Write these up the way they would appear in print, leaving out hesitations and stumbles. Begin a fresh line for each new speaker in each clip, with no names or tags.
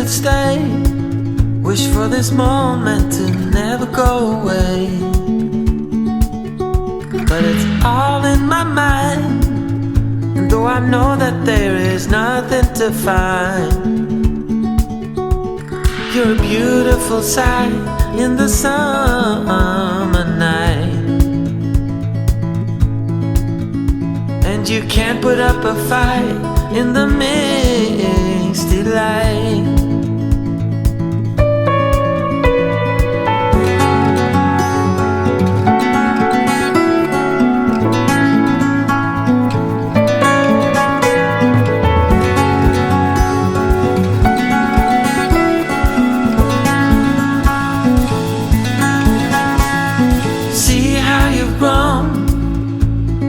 could stay. Wish for this moment to never go away. But it's all in my mind, and though I know that there is nothing to find, you're a beautiful sight in the summer night. And you can't put up a fight in the misty light.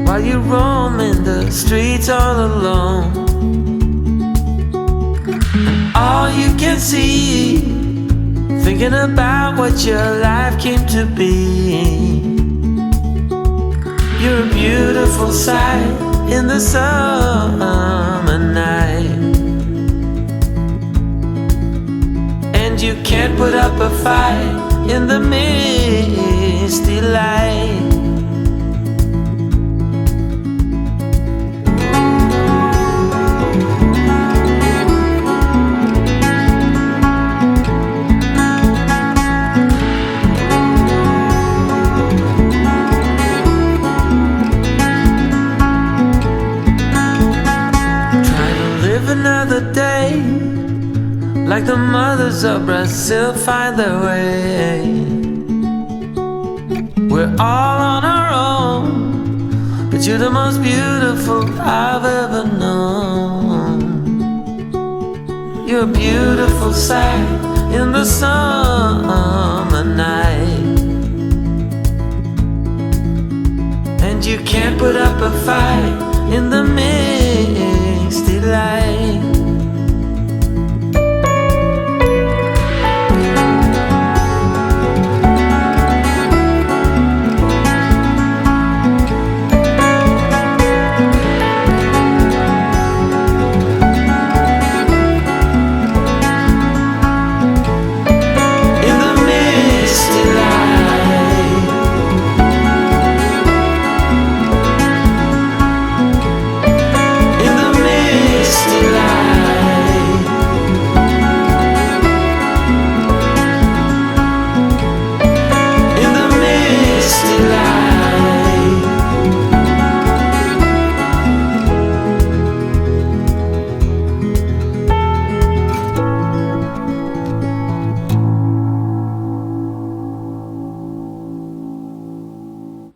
While you roam in the streets all alone, and all you can see, thinking about what your life came to be. You're a beautiful sight in the summer night, and you can't put up a fight in the misty light. Another day, like the mothers of Brazil find their way. We're all on our own, but you're the most beautiful I've ever known. You're a beautiful sight in the summer night, and you can't put up a fight in the misty light.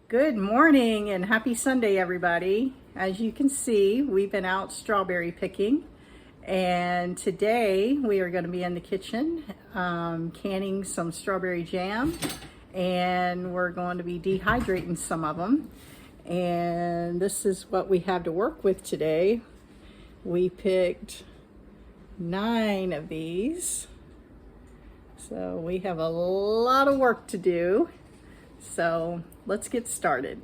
Good morning and happy Sunday, everybody. As you can see, we've been out strawberry picking, and today we are going to be in the kitchen canning some strawberry jam, and we're going to be dehydrating some of them. And this is what we have to work with today. We picked 9 of these, so we have a lot of work to do. So let's get started.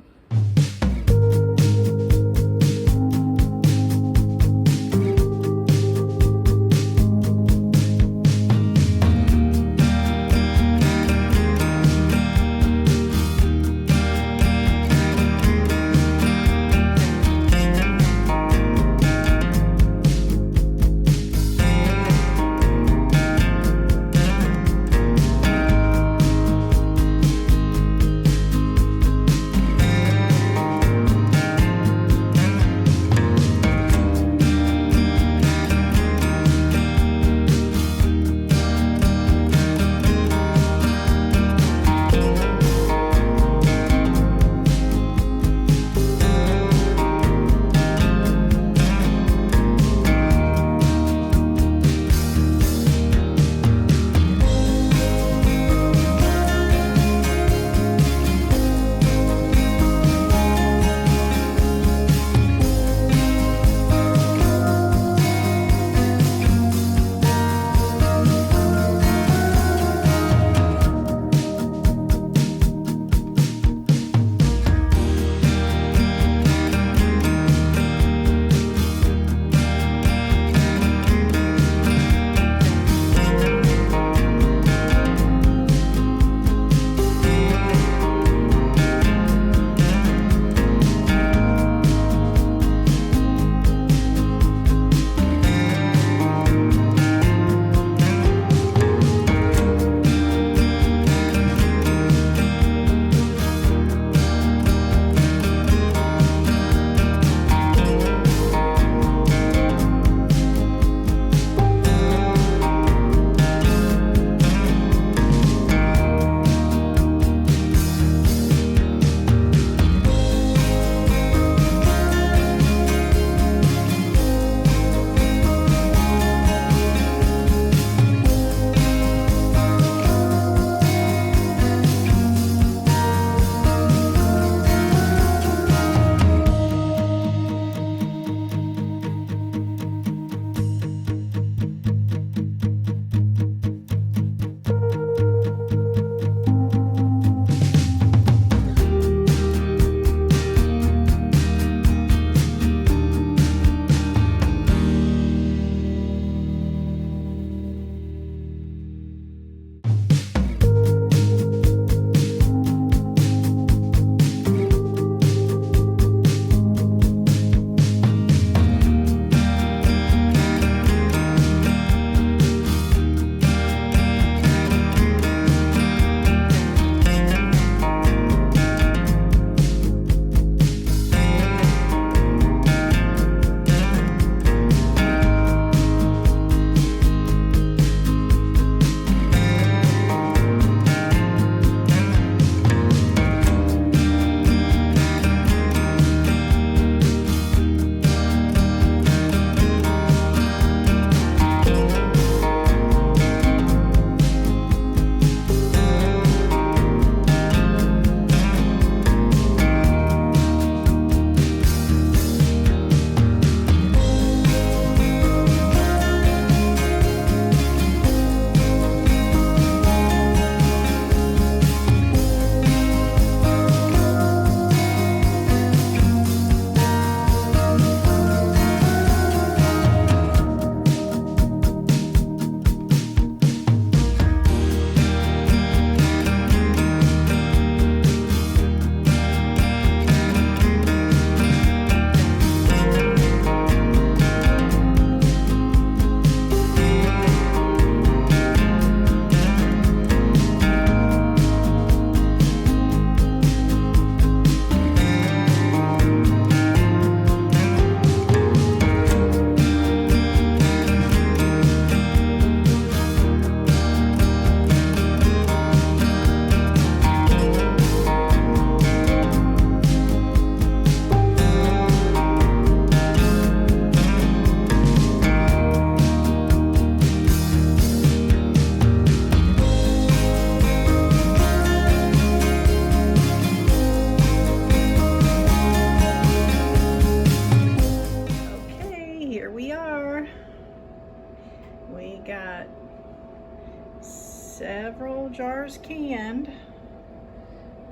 several jars canned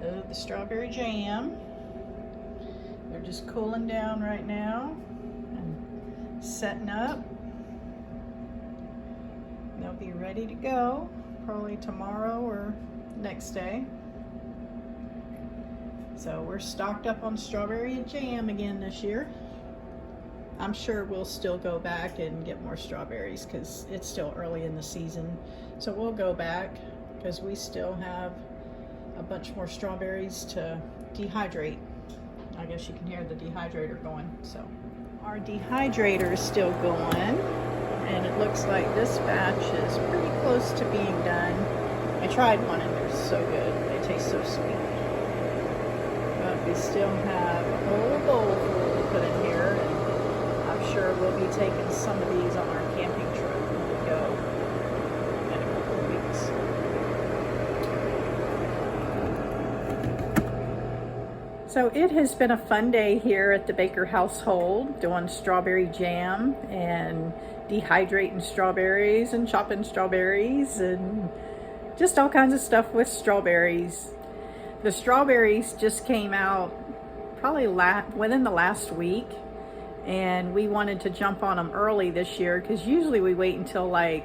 of the strawberry jam. They're just cooling down right now and setting up. They'll be ready to go probably tomorrow or next day. So we're stocked up on strawberry jam again this year. I'm sure we'll still go back and get more strawberries because it's still early in the season. So we'll go back because we still have a bunch more strawberries to dehydrate. I guess you can hear the dehydrator going. So our dehydrator is still going, and it looks like this batch is pretty close to being done. I tried one and they're so good. They taste so sweet. But we still have a whole bowl full to put in here, and I'm sure we'll be taking some of these on our camping trip when we go in a couple of weeks. So it has been a fun day here at the Baker household, doing strawberry jam and dehydrating strawberries and chopping strawberries and just all kinds of stuff with strawberries. The strawberries just came out probably within the last week, and we wanted to jump on them early this year because usually we wait until like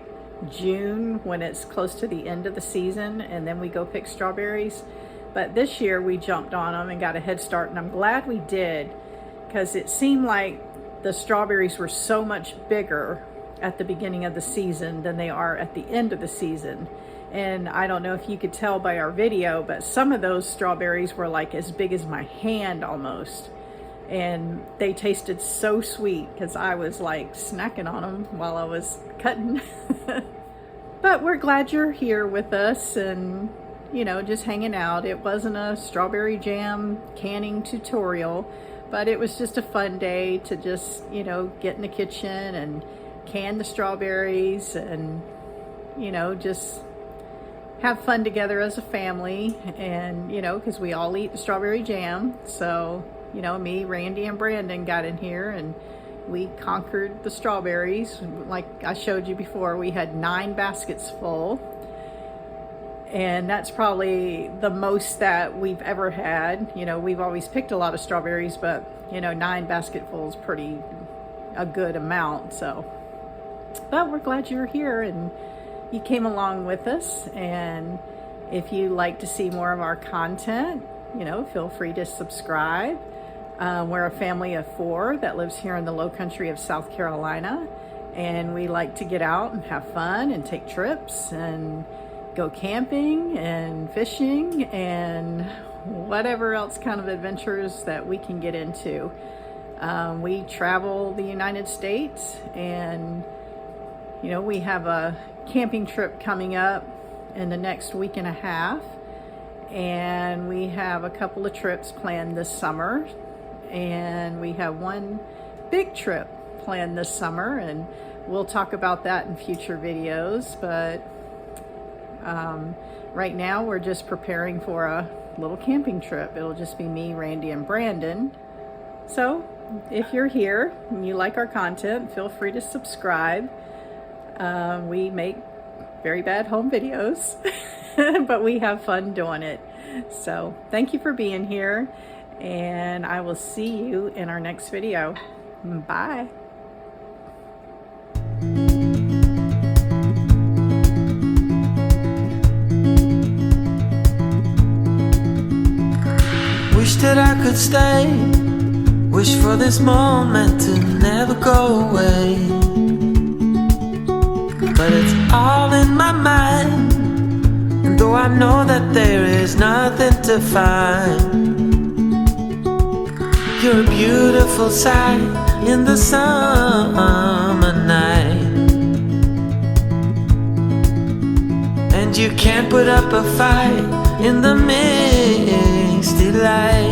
June when it's close to the end of the season and then we go pick strawberries. But this year we jumped on them and got a head start, and I'm glad we did because it seemed like the strawberries were so much bigger at the beginning of the season than they are at the end of the season. And I don't know if you could tell by our video, but some of those strawberries were like as big as my hand almost. And they tasted so sweet because I was like snacking on them while I was cutting. But we're glad you're here with us and, you know, just hanging out. It wasn't a strawberry jam canning tutorial, but it was just a fun day to just, you know, get in the kitchen and can the strawberries and, you know, just have fun together as a family. And, you know, because we all eat the strawberry jam. So, you know, me, Randy, and Brandon got in here and we conquered the strawberries. Like I showed you before, we had 9 baskets full. And that's probably the most that we've ever had. You know, we've always picked a lot of strawberries, but, you know, 9 basketfuls is a good amount. So, but we're glad you're here and you came along with us. And if you like to see more of our content, you know, feel free to subscribe. We're a family of 4 that lives here in the low country of South Carolina. And we like to get out and have fun and take trips and go camping and fishing and whatever else kind of adventures that we can get into. We travel the United States, and you know, we have a camping trip coming up in the next week and a half, and we have a couple of trips planned this summer, and we have one big trip planned this summer, and we'll talk about that in future videos. But right now we're just preparing for a little camping trip. It'll just be me, Randy, and Brandon. So if you're here and you like our content, feel free to subscribe. We make very bad home videos, but we have fun doing it. So thank you for being here, and I will see you in our next video. Bye.
Wish that I could stay. Wish for this moment to never go away. But it's all in my mind, and though I know that there is nothing to find, you're a beautiful sight in the summer night. And you can't put up a fight in the misty light.